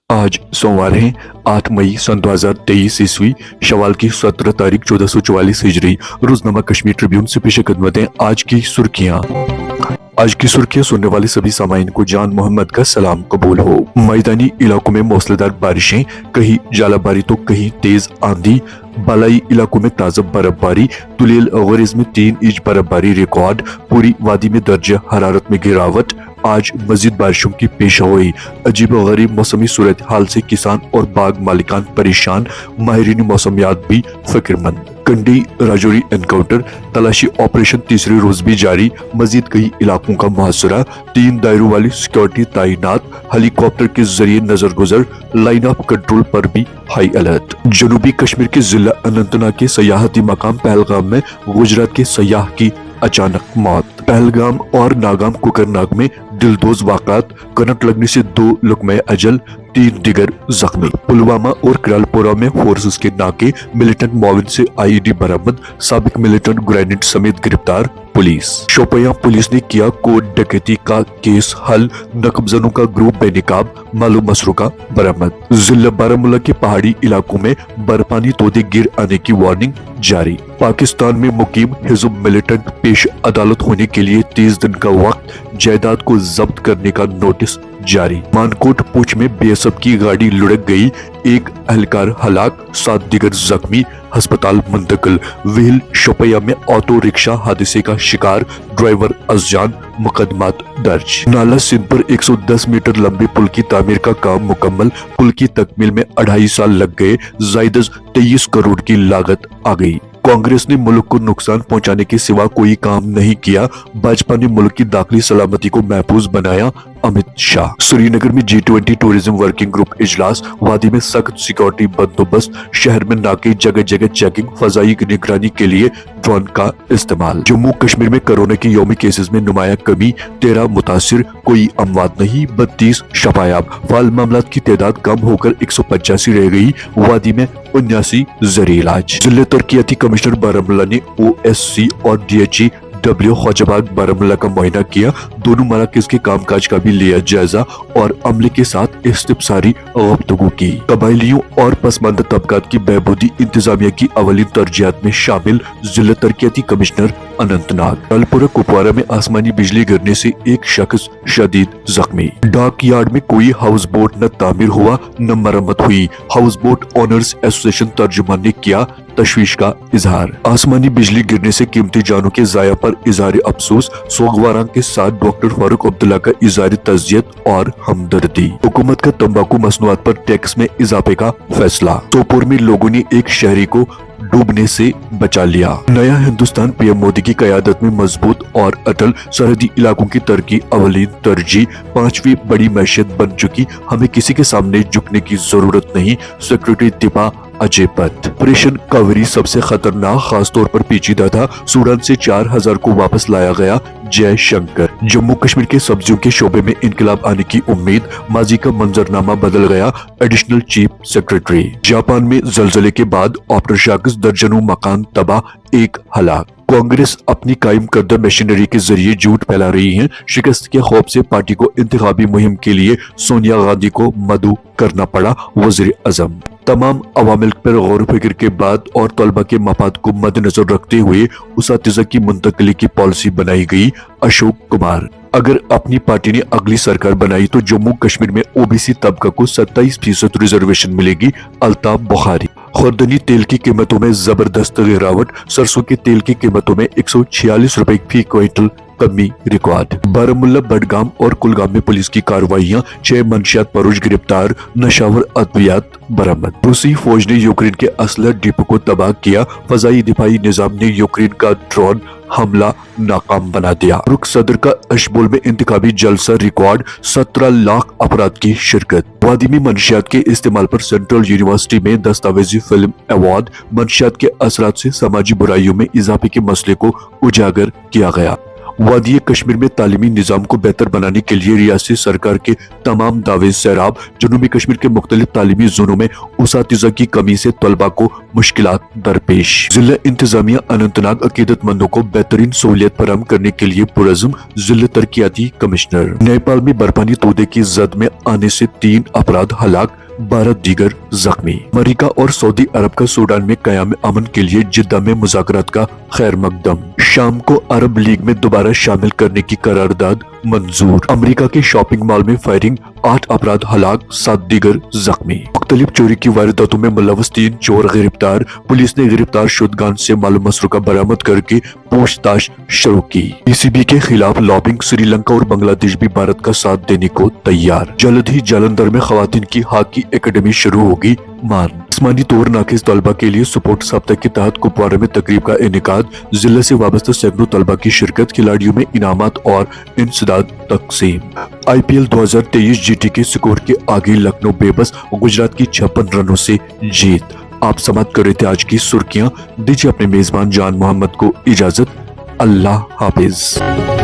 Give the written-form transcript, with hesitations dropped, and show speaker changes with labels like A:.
A: आज सोमवार है 8 मई सन 2023 ईस्वी शवाल की 17 तारीख 1444 हिजरी। रोजनामा कश्मीर ट्रिब्यून से पेश खिदमत है आज की सुर्खियां सुनने वाले सभी सामाइन को जान मोहम्मद का सलाम कबूल हो। मैदानी इलाकों में मौसलाधार बारिशें, कहीं जालाबारी तो कहीं तेज आंधी। बालाई इलाकों में ताजा बर्फबारी, तुलेल गरीज में 3 इंच बर्फबारी रिकॉर्ड। पूरी वादी में दर्जा हरारत में गिरावट। आज मजीद बारिशों की पेशगोई। अजीब गरीब मौसमी सूरत हाल से किसान और बाग मालिकान परेशान, माहिरीन मौसमियात भी फिक्रमंद। कंडी राजौरी एनकाउंटर, तलाशी ऑपरेशन तीसरे रोज भी जारी। मजीद कई इलाकों का मुहासरा, 3 दायरों वाली सिक्योरिटी तैनात। हेलीकॉप्टर के जरिए नजर गुजर, लाइन ऑफ कंट्रोल पर भी हाई अलर्ट। जनूबी कश्मीर के जिला अनंतनाग के सयाहती मकाम पहलगाम में गुजरात के सयाह की अचानक मौत। पहलगाम और नागाम कुकरनाग में दिलदोज वाक़ात, करंट लगने से 2 लुकमे अजल, 3 दिगर जख्मी। पुलवामा और करालपुरा में फोर्सेस के नाके, मिलिटेंट मॉविन से आईईडी बरामद। साबिक मिलिटेंट ग्रेनेड समेत गिरफ्तार पुलिस। शोपियां पुलिस ने किया कोड डकैती का केस हल, नकबजनों का ग्रुप बेनिकाब, मालूम मसरू का बरामद। जिला बारामूला के पहाड़ी इलाकों में बर्फानी तोदे गिर आने की वार्निंग जारी। पाकिस्तान में मुकीम हिजब मिलिटेंट पेश अदालत होने के लिए 30 दिन का वक्त, जायदाद को जब्त करने का नोटिस जारी। मानकोट पूंछ में बीएसएफ की गाड़ी लुढ़क गई, 1 एहलकार हलाक, 7 दिगर जख्मी, अस्पताल मुंतकिल। व्हील शोपियां में ऑटो रिक्शा हादसे का शिकार, ड्राइवर अजजान, मुकदमात दर्ज। नाला सिंध पर 110 मीटर लंबे पुल की तामीर का काम मुकम्मल, पुल की तकमील में 2.5 साल लग गए, जायदज 23 करोड़ की लागत आ गई। कांग्रेस ने मुल्क को नुकसान पहुंचाने के सिवा कोई काम नहीं किया, भाजपा ने मुल्क की दाखिली सलामती को महफूज बनाया, अमित शाह। श्रीनगर में G20 टूरिज्म वर्किंग ग्रुप इजलास, वादी में सख्त सिक्योरिटी बंदोबस्त, शहर में नाके, जगह जगह चेकिंग, फजाई की निगरानी के लिए ड्रोन का इस्तेमाल। जम्मू कश्मीर में कोरोना के यौमी केसेस में नुमाया कमी, 13 मुतासिर, कोई अमवात नहीं, 32 शफायाब। फाल मामलात की तादाद कम होकर 185 रह गई, वादी में 79 जरिए इलाज। जिले तरक्याती कमिश्नर बारामूला ने OSC और DHE ख्वाजाबाद बारामूला का मुआयना किया, दोनों मराकज के कामकाज का भी लिया जायजा और अमले के साथ इस्तिफसारी गुफ्तगू की। कबायलियों और पसमानदा तबकात की बहबूदी इंतजामिया की अवलीन तरजीहात में शामिल, जिला तरक्याती कमिश्नर अनंतनाग। अलपुरा कुपवारा में आसमानी बिजली गिरने से 1 शख्स शदीद जख्मी। डाक यार्ड में कोई हाउस बोट न तामीर हुआ न मरम्मत हुई, हाउस बोट ओनर्स एसोसिएशन तर्जुमान ने किया तशवीश का इजहार। आसमानी बिजली गिरने से कीमती जानों के जाया पर इजहार अफसोस, सोगवारा के साथ डॉक्टर फारूक अब्दुल्ला का इजहार तज़ियत और हमदर्दी। हुकूमत का तंबाकू मसनूआत पर टैक्स में इजाफे का फैसला। सोपोर में लोगों ने एक शहरी को डूबने से बचा लिया। नया हिंदुस्तान पीएम मोदी की क़यादत में मजबूत और अटल, सरहदी इलाकों की तरक्की अवलीन तरजीह, 5वीं बड़ी मैशियत बन चुकी, हमें किसी के सामने झुकने की जरूरत नहीं, सेक्रेटरी दिफा अजय भट्ट। ऑपरेशन कावेरी सबसे खतरनाक, खासतौर पर पेचीदा था, सूडान से 4000 को वापस लाया गया, जय शंकर। जम्मू कश्मीर के सब्जियों के शोबे में इनकलाब आने की उम्मीद, माजी का मंजरनामा बदल गया, एडिशनल चीफ सेक्रेटरी। जापान में जलजले के बाद आफ्टरशॉक्स, दर्जनों मकान तबाह, 1 हलाक। कांग्रेस अपनी कायम करदा मशीनरी के जरिए झूठ फैला रही है, शिकस्त के खौफ से पार्टी को इंतखाबी मुहिम के लिए सोनिया गांधी को मदऊ करना पड़ा, वजीर आजम। तमाम अवामिल पर गौर फिक्र के बाद और तलबा के मफाद को मद्देनजर रखते हुए उसातिज़ा की मुंतकली की पॉलिसी बनाई गई, अशोक कुमार। अगर अपनी पार्टी ने अगली सरकार बनाई तो जम्मू कश्मीर में OBC तबका को 27% रिजर्वेशन मिलेगी, अल्ताफ बुखारी। खुर्दनी तेल की कीमतों में जबरदस्त गिरावट, सरसों के तेल की कीमतों में 146 रुपए फी क्विंटल कमी रिकॉर्ड। बारामूला, बडगाम और कुलगाम में पुलिस की कार्रवाइयां, 6 मंशियात फरोश गिरफ्तार, नशावर अद्वियात बरामद। रूसी फौज ने यूक्रेन के असलह डिपो को तबाह किया, फजाई दिफाई निजाम ने यूक्रेन का ड्रोन हमला नाकाम बना दिया। रुख सदर का अशबोल में इंतखाबी जलसा रिकॉर्ड, 17 लाख अफराद की शिरकत। वादी में मंशियात के इस्तेमाल पर सेंट्रल यूनिवर्सिटी में दस्तावेजी फिल्म अवार्ड, मंशियात के असरात से समाजी बुराइयों में इजाफे के मसले को उजागर किया गया। वादी कश्मीर में तालीमी निज़ाम को बेहतर बनाने के लिए रियासती सरकार के तमाम दावे सैराब। जनूबी कश्मीर के मुख्तलिफ तालीमी जोनों में उसातिज़ा की कमी से तलबा को मुश्किलात दरपेश। जिला इंतजामिया अनंतनाग अकीदतमंदों को बेहतरीन सहूलियत फराहम करने के लिए पुरज़्म। जिला तरक्याती कमिश्नर। नेपाल में बर्फानी तोदे की जद में आने से 3 अफराद हलाक, 12 दीगर जख्मी। अमेरिका और सऊदी अरब का सूडान में क़याम अमन के लिए जिद्दा में मुज़ाकरात का खैर मकदम। शाम को अरब लीग में दोबारा शामिल करने की करारदाद मंजूर। अमेरिका के शॉपिंग मॉल में फायरिंग, 8 अफराद हलाक, 7 दीगर जख्मी। मुख्तलिफ चोरी की वारदातों में मुलव्वस 3 चोर गिरफ्तार। पुलिस ने गिरफ्तार शुदगान से मालूम मसरूका बरामद करके पूछताछ शुरू की। पीसीबी के खिलाफ लॉबिंग। श्रीलंका और बांग्लादेश भी भारत का साथ देने को तैयार। जल्द ही जालंधर में खवातीन की हॉकी एकेडमी शुरू होगी। मान जिस्मानी तौर नाकिस तलबा के लिए सपोर्ट सप्ताह के तहत कुपवारा में तकरीब का इनेकाद। जिले से वाबस्ता सैकड़ों तलबा की शिरकत। खिलाड़ियों में इनामात और इंसदाद तकसीम। IPL 2023 जीटी के स्कोर के आगे लखनऊ बेबस। गुजरात की 56 रनों से जीत। आप समाप्त कर रहे थे आज की सुर्खियां। दीजिए अपने मेजबान जान मोहम्मद को इजाजत। अल्लाह हाफिज।